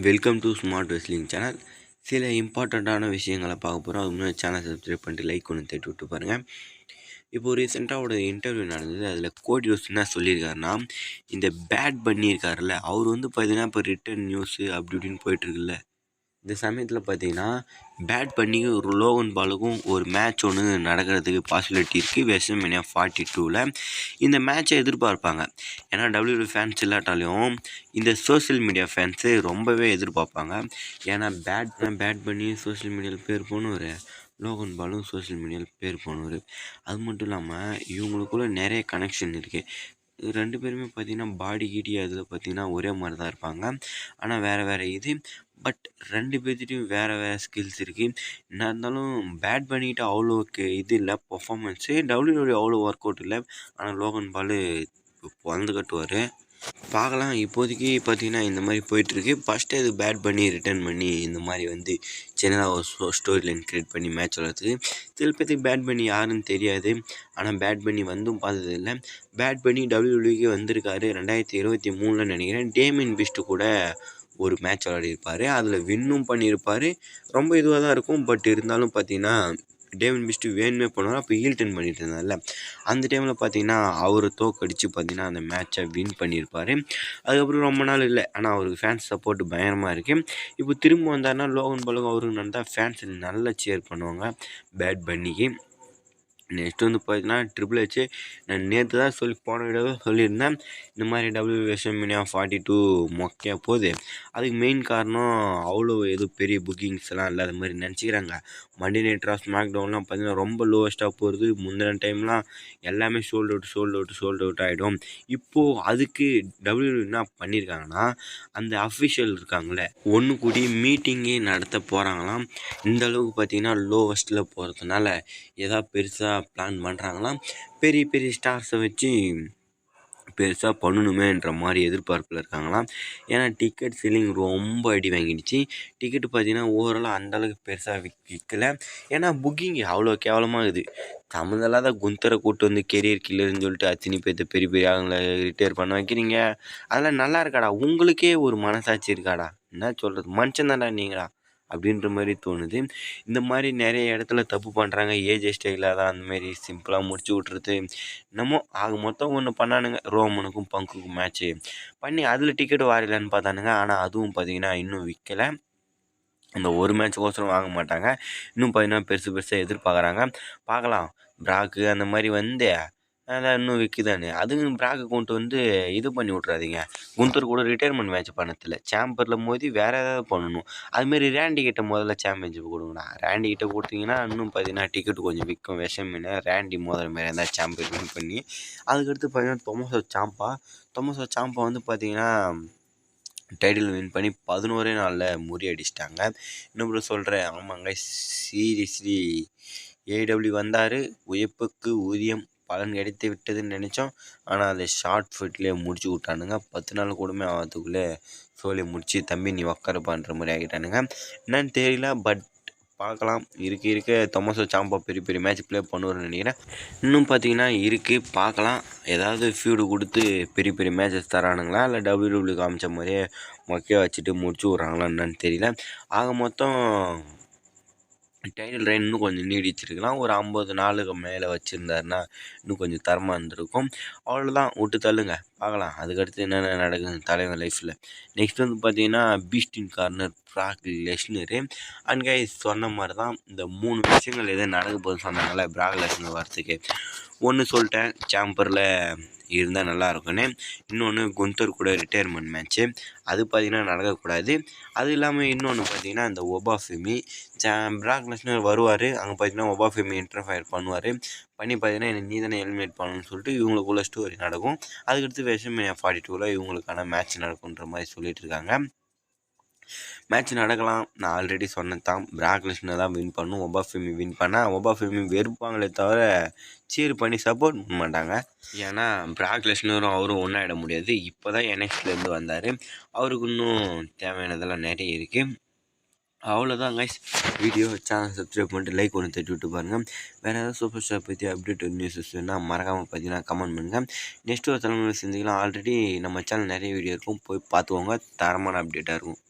Welcome to smart wrestling channel. சில இம்பார்ட்டண்ட்டான விஷயங்களை பார்க்க போகிறோம். அது முன்னாடி சேனல் சப்ஸ்கிரைப் பண்ணிட்டு லைக் ஒன்று தட்டி விட்டு பாருங்கள். இப்போது ரீசெண்டாக ஒரு இன்டர்வியூ நடந்தது. அதில் கோடி ரோஸ் என்ன சொல்லியிருக்காருன்னா, இந்த பேட் பன்னி இருக்காருல்ல, அவர் வந்து பார்த்தீங்கன்னா இப்போ ரிட்டன் நியூஸு அப்படி இப்படின்னு போயிட்டுருக்குல்ல, இந்த சமயத்தில் பார்த்தீங்கன்னா பேட் பண்ணி ஒரு லோகன் பாலுக்கும் ஒரு மேட்ச் ஒன்று நடக்கிறதுக்கு பாசிபிலிட்டி இருக்குது வெஸ்ட்மேனியா 42ல். இந்த மேட்சை எதிர்பார்ப்பாங்க. ஏன்னா டபிள்யூ ஃபேன்ஸ் இல்லாட்டாலையும் இந்த சோஷியல் மீடியா ஃபேன்ஸு ரொம்பவே எதிர்பார்ப்பாங்க. ஏன்னா பேட் பண்ணி சோஷியல் மீடியாவில் பேர் போனவர், லோகன் பாலும் சோஷியல் மீடியாவில் பேர் போனவர். அது மட்டும் இல்லாமல் இவங்களுக்குள்ள நிறைய கனெக்ஷன் இருக்குது. ரெண்டு பேருமே பார்த்திங்கன்னா பாடி கீடி அதில் பார்த்திங்கன்னா ஒரே மாதிரி தான் இருப்பாங்க. ஆனால் வேறு இது. பட் ரெண்டு பேர்த்திட்டையும் வேறு ஸ்கில்ஸ் இருக்குது. என்ன இருந்தாலும் பேட் பண்ணிக்கிட்டு அவ்வளோ இது இல்லை பர்ஃபார்மன்ஸு. டபிள்யூடபிள்யூ அவ்வளோ ஒர்க் அவுட் இல்லை. ஆனால் லோகன் பால் பொழந்து கட்டுவார். பார்க்கலாம். இப்போதைக்கு பார்த்திங்கன்னா இந்த மாதிரி போயிட்டுருக்கு. ஃபஸ்ட்டு அது பேட் பண்ணி ரிட்டர்ன் பண்ணி இந்த மாதிரி வந்து சின்னதாக ஒரு ஸ்டோரி லைன் க்ரியேட் பண்ணி மேட்ச் விளாட்றதுக்கு. சில பேர்த்துக்கு பேட் பண்ணி யாருன்னு தெரியாது. ஆனால் பேட் பண்ணி வந்தும் பார்த்ததில்லை. பேட் பண்ணி டபிள்யூடபிள்யூக்கு வந்திருக்காரு 2023 நினைக்கிறேன். டேமியன் பிஸ்ட்டு கூட ஒரு மேட்ச் விளையாடிருப்பார். அதில் வின்னும் பண்ணியிருப்பார். ரொம்ப இதுவாக தான் இருக்கும். பட் இருந்தாலும் பார்த்திங்கன்னா டேமியன் பிஸ்ட்டு வேணுமே பண்ணுவார். அப்போ ஹீல்டன் பண்ணிட்டு இருந்தார்ல, அந்த டைமில் பார்த்தீங்கன்னா அவர் தோக்கடிச்சு பார்த்தீங்கன்னா அந்த மேட்சை வின் பண்ணியிருப்பார். அதுக்கப்புறம் ரொம்ப நாள் இல்லை. ஆனால் அவருக்கு ஃபேன்ஸ் சப்போர்ட் பயங்கரமாக இருக்குது. இப்போ திரும்ப வந்தார்னா லோகன் பாலுக்கும் அவருக்கு நடந்தால் ஃபேன்ஸ் நல்லா சேர் பண்ணுவாங்க பேட் பன்னிக்கு. நெக்ஸ்ட் வந்து பார்த்தீங்கன்னா ட்ரிபிள் ஹெச். நான் நேற்று தான் போன வீடியோவே சொல்லியிருந்தேன், இந்த மாதிரி WrestleMania 42 மொக்கையாக போகுது. அதுக்கு மெயின் காரணம் அவ்வளோ எதுவும் பெரிய புக்கிங்ஸ் எல்லாம் இல்லாத மாதிரி நினச்சிக்கிறாங்க. மண்டே நைட் ரா ஸ்மாக்டவுன்லாம் பார்த்தீங்கன்னா ரொம்ப லோவஸ்ட்டாக போகிறது. முந்தின டைம்லாம் எல்லாமே சோல்ட் அவுட் ஆகிடும். இப்போது அதுக்கு டபிள்யூ என்ன பண்ணியிருக்காங்கன்னா, அந்த அஃபிஷியல் இருக்காங்களே ஒன்று கூடி மீட்டிங்கே நடத்த போகிறாங்களாம். இந்த அளவுக்கு பார்த்தீங்கன்னா லோவஸ்ட்டில் போகிறதுனால ஏதாவது பெருசாக பிளான் பண்ணுறாங்களாம். பெரிய பெரிய ஸ்டார்ஸை வச்சு பெருசாக பண்ணணுமேன்ற மாதிரி எதிர்பார்ப்பில் இருக்காங்களாம். ஏன்னா டிக்கெட் செல்லிங் ரொம்ப அடி வாங்கிடுச்சு. டிக்கெட்டு பார்த்தீங்கன்னா ஓவராலாக அந்தளவுக்கு பெருசாக விற்கலை. ஏன்னா புக்கிங் அவ்வளோ கேவலமாக இருக்குது. தமிழெல்லாம் குந்தரை கூப்பிட்டு வந்து கெரியர் கில்லர்னு சொல்லிட்டு அத்தனை பேர்த்த பெரிய பெரிய ஆளுங்களை ரிட்டையர் பண்ண வைக்கிறீங்க. அதெல்லாம் நல்லா இருக்காடா? உங்களுக்கே ஒரு மனசாட்சி இருக்காடா? என்ன சொல்கிறது? மனுஷன் தான்டா நீங்களா அப்படின்ற மாதிரி தோணுது. இந்த மாதிரி நிறைய இடத்துல தப்பு பண்ணுறாங்க. ஏஜே ஸ்டைலாக தான் அந்தமாரி சிம்பிளாக முடிச்சு விட்றது. என்னமோ ஆக மொத்தம் ஒன்று பண்ணானுங்க. ரோமனுக்கும் பங்குக்கும் மேட்ச்சு பண்ணி அதில் டிக்கெட் வாரிலான்னு பார்த்தானுங்க. ஆனால் அதுவும் பார்த்திங்கன்னா இன்னும் விற்கலை. அந்த ஒரு மேட்ச்சுக்கோசரம் வாங்க மாட்டாங்க. இன்னும் பார்த்திங்கன்னா பெருசாக எதிர்பார்க்குறாங்க. பார்க்கலாம். பிராக்கு அந்த மாதிரி வந்து அதான் இன்னும் விற்குதானே. அதுவும் பிராக்கு கொண்டு வந்து இது பண்ணி விட்றாதீங்க. குந்தர் கூட ரிட்டையர்மெண்ட் மேட்ச் பண்ணதில்ல. சாம்பரில் மோதி வேறு ஏதாவது பண்ணணும். அதுமாரி ரேண்டி கிட்ட முதல்ல சாம்பியன்ஷிப் கொடுங்கண்ணா. ரேண்டி கிட்ட கொடுத்தீங்கன்னா இன்னும் பார்த்தீங்கன்னா டிக்கெட்டு கொஞ்சம் விற்கும். விஷமில்லை. ரேண்டி மோதிர மாரி இருந்தால் சாம்பியன் வின் பண்ணி. அதுக்கடுத்து பார்த்தீங்கன்னா தொமோசோ சாம்பா வந்து பார்த்தீங்கன்னா டைட்டில் வின் பண்ணி 11 நாளில் முறியடிச்சிட்டாங்க. இன்னும் சொல்கிறேன். ஆமாங்க, சீரியஸ்லி ஏடபிள்யூ வந்தார். உழைப்புக்கு ஊதியம் பலன் கிடைத்து விட்டதுன்னு நினச்சோம். ஆனால் அதை ஷார்ட் ஃபிட்லேயே முடிச்சு விட்டானுங்க. 10 நாள் கூடமே ஆகிறதுக்குள்ளே சோழியை முடிச்சு தம்பி நீ உக்காருப்பான்ற மாதிரி ஆகிட்டானுங்க. என்னன்னு தெரியல. பட் பார்க்கலாம். இருக்க தொமோசோ சாம்பா பெரிய பெரிய மேட்ச் ப்ளே பண்ணுவார்னு நினைக்கிறேன். இன்னும் பார்த்தீங்கன்னா இருக்குது. பார்க்கலாம். ஏதாவது ஃபியூடு கொடுத்து பெரிய பெரிய மேட்சஸ் தரானுங்களா, இல்லை டபிள்யூடபிள்யூ காமிச்ச மாதிரியே மொக்கையாக வச்சுட்டு முடிச்சு விட்றாங்களா என்னன்னு தெரியல. ஆக மொத்தம் டைட்டில் ரெயின் இன்னும் கொஞ்சம் நீடிச்சிருக்கலாம். ஒரு 50 நாளுக்கு மேலே வச்சுருந்தாருன்னா இன்னும் கொஞ்சம் தரமாக இருந்திருக்கும். அவ்வளோதான், விட்டு தள்ளுங்க. பார்க்கலாம் அதுக்கடுத்து என்னென்ன நடக்குது தலைவன் லைஃப்பில். நெக்ஸ்ட் வந்து பார்த்தீங்கன்னா பீஸ்டின் கார்னர் பிராக் லெஸ்னரு. அண்ட் கைஸ் சொன்ன மாதிரி தான் இந்த 3 விஷயங்கள் எதோ நடக்க போகுதுன்னு சொன்னாங்களே பிராக் லெஸ்னர் வரத்துக்கு. ஒன்று சொல்லிட்டேன், சாம்பரில் இருந்தால் நல்லாயிருக்குன்னு. இன்னொன்று குந்தர் கூட ரிட்டையர்மெண்ட் மேட்ச்சு, அது பார்த்திங்கன்னா நடக்கக்கூடாது. அது இல்லாமல் இன்னொன்று பார்த்திங்கன்னா இந்த ஒபாஃபெமி பிராக் லெஸ்னர் வருவார். அங்கே பார்த்திங்கன்னா ஒபாஃபெமி இன்டர்ஃபயர் பண்ணுவார். பண்ணி பார்த்திங்கன்னா என்னை நீ தானே எலிமினேட் பண்ணணும்னு சொல்லிட்டு இவங்களுக்குள்ள ஸ்டோரி நடக்கும். அதுக்கடுத்து WrestleMania 42ல் இவங்களுக்கான மேட்ச் நடக்குன்ற மாதிரி சொல்லிட்டு இருக்காங்க. மேட்ச் நடக்கலாம். நான் ஆல்ரெடி சொன்னது தான், பிராக் லெஸ்னர் தான் வின் பண்ணும். ஒபாஃபெமி வின் பண்ணால் ஒபாஃபெமி வெறுப்பாங்களே தவிர சீர் பண்ணி சப்போர்ட் பண்ண மாட்டாங்க. ஏன்னா பிராக் லெஸ்னரும் அவரும் ஒன்றாயிட முடியாது. இப்போ தான் NXTலேருந்து வந்தார். அவருக்கு இன்னும் தேவையானதெல்லாம் நிறைய இருக்குது. அவ்வளோதான் கைஸ். வீடியோ சேனல் சப்ஸ்கிரைப் பண்ணிட்டு லைக் ஒன்று தட்டி விட்டு பாருங்கள். வேறு ஏதாவது சூப்பர் ஸ்டார் பற்றி அப்டேட் நியூஸஸ் வேணால் மறக்காமல் பார்த்தீங்கன்னா கமெண்ட் பண்ணுங்கள். நெக்ஸ்ட் ஒரு தலைமுறை செஞ்சுக்கலாம். ஆல்ரெடி நம்ம சேனல் நிறைய வீடியோ இருக்கும், போய் பார்த்துக்கோங்க. தரமான அப்டேட்டாக இருக்கும்.